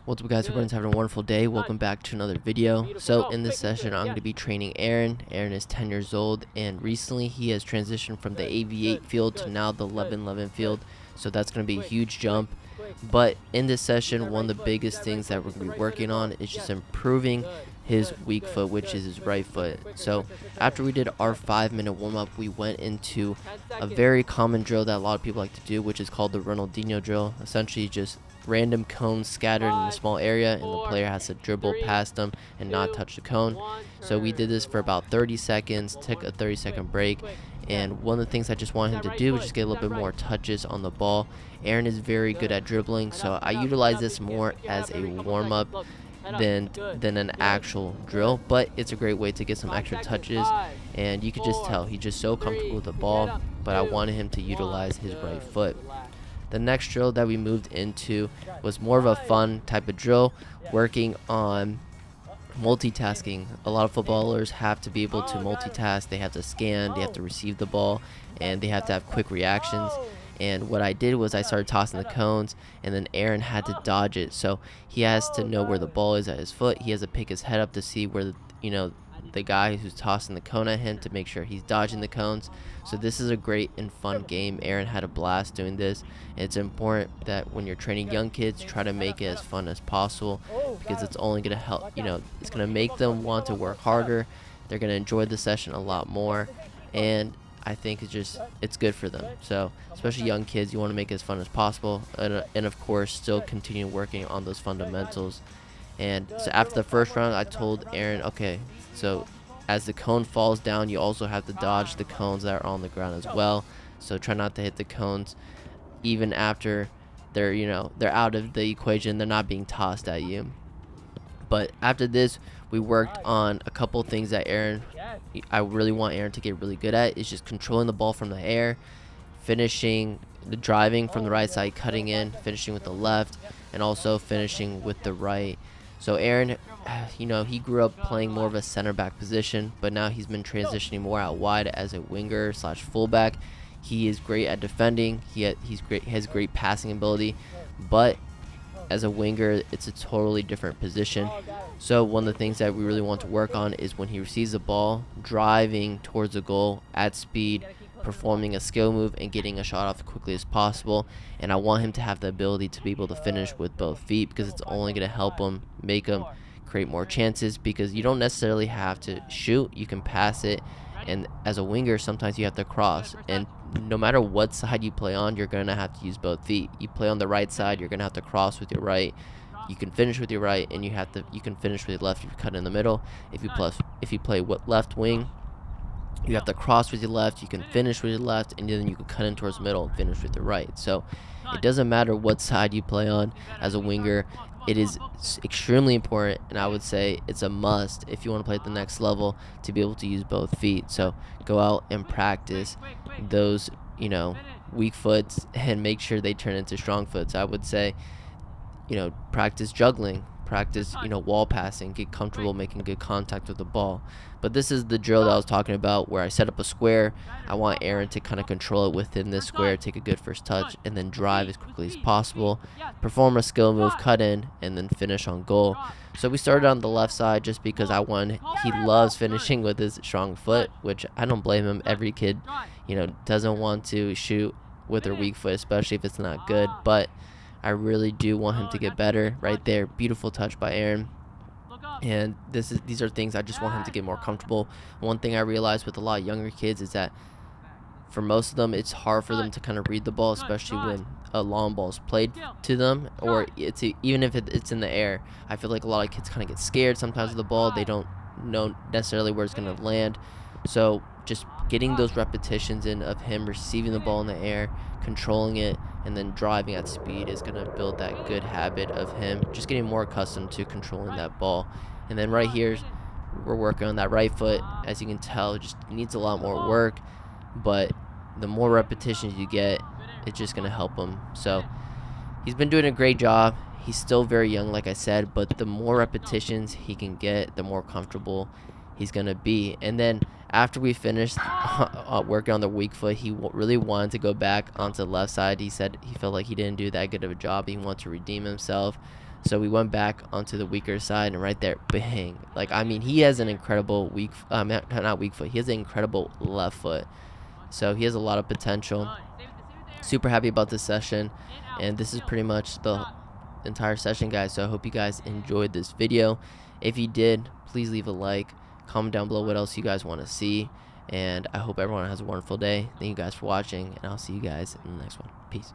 What's up, guys? Everyone's having a wonderful day. Welcome back to another video. So in this session, I'm going to be training Aaron. Aaron is 10 years old, and recently he has transitioned from the AV8 field to now the 11-11 field. So that's going to be a huge jump. But in this session, one of the biggest things that we're going to be working on is just improving his weak foot, which is his right foot. So after we did our 5-minute warm-up, we went into a very common drill that a lot of people like to do, which is called the Ronaldinho drill. Essentially just random cones scattered in a small area, and the player has to dribble past them and not touch the cone. So we did this for about 30 seconds, took a 30-second break, and one of the things I just want him to do is just get a little bit more touches on the ball. Aaron is very good at dribbling, so I utilize this more as a warm-up than an actual drill, but it's a great way to get some extra touches, and you could just tell he's just so comfortable with the ball, but I wanted him to utilize his right foot. The next drill that we moved into was more of a fun type of drill, working on multitasking. A lot of footballers have to be able to multitask. They have to scan, they have to receive the ball, and they have to have quick reactions. And what I did was I started tossing the cones, and then Aaron had to dodge it. So he has to know where the ball is at his foot. He has to pick his head up to see where the guy who's tossing the cone at him, to make sure he's dodging the cones. So this is a great and fun game. Aaron had a blast doing this. And it's important that when you're training young kids, try to make it as fun as possible, because it's only going to help, it's going to make them want to work harder. They're going to enjoy the session a lot more, and I think it's good for them. So especially young kids, you want to make it as fun as possible, and of course still continue working on those fundamentals. And so after the first round, I told Aaron, okay, so as the cone falls down, you also have to dodge the cones that are on the ground as well. So try not to hit the cones even after they're out of the equation. They're not being tossed at you. But after this, we worked on a couple things that I really want Aaron to get really good at, is just controlling the ball from the air, finishing the driving from the right side, cutting in, finishing with the left, and also finishing with the right. So Aaron, he grew up playing more of a center back position, but now he's been transitioning more out wide as a winger / fullback. He is great at defending. He has great passing ability, but as a winger, it's a totally different position. So one of the things that we really want to work on is when he receives the ball, driving towards the goal at speed, performing a skill move, and getting a shot off as quickly as possible. And I want him to have the ability to be able to finish with both feet, because it's only going to help him make him create more chances, because you don't necessarily have to shoot, you can pass it. And as a winger, sometimes you have to cross, and no matter what side you play on, you're going to have to use both feet. You play on the right side, you're going to have to cross with your right. You can finish with your right, and you can finish with your left if you cut in the middle. If you play left wing, you have to cross with your left, you can finish with your left, and then you can cut in towards the middle and finish with your right. So it doesn't matter what side you play on as a winger. It is extremely important, and I would say it's a must if you want to play at the next level, to be able to use both feet. So go out and practice those, weak foots, and make sure they turn into strong foots. I would say, practice juggling, practice, wall passing, get comfortable making good contact with the ball. But this is the drill that I was talking about, where I set up a square. I want Aaron to kind of control it within this square, take a good first touch, and then drive as quickly as possible, perform a skill move, cut in, and then finish on goal. So we started on the left side just because he loves finishing with his strong foot, which I don't blame him. Every kid, doesn't want to shoot with their weak foot, especially if it's not good. But I really do want him to get better. Right there, beautiful touch by Aaron. And these are things I just want him to get more comfortable. One thing I realized with a lot of younger kids is that for most of them, it's hard for them to kind of read the ball, especially when a long ball is played to them, or even if it's in the air. I feel like a lot of kids kind of get scared sometimes of the ball. They don't know necessarily where it's going to land. So just getting those repetitions in of him receiving the ball in the air, controlling it, and then driving at speed is going to build that good habit of him just getting more accustomed to controlling that ball. And then right here, we're working on that right foot. As you can tell, it just needs a lot more work, but the more repetitions you get, it's just going to help him. So he's been doing a great job. He's still very young, like I said, but the more repetitions he can get, the more comfortable he's going to be. And then after we finished working on the weak foot, he really wanted to go back onto the left side. He said he felt like he didn't do that good of a job. He wanted to redeem himself. So we went back onto the weaker side, and right there, bang. Like, I mean, he has an incredible not weak foot. He has an incredible left foot. So he has a lot of potential. Super happy about this session, and this is pretty much the entire session, guys. So I hope you guys enjoyed this video. If you did, please leave a like, comment down below what else you guys want to see, and I hope everyone has a wonderful day. Thank you guys for watching, and I'll see you guys in the next one. Peace.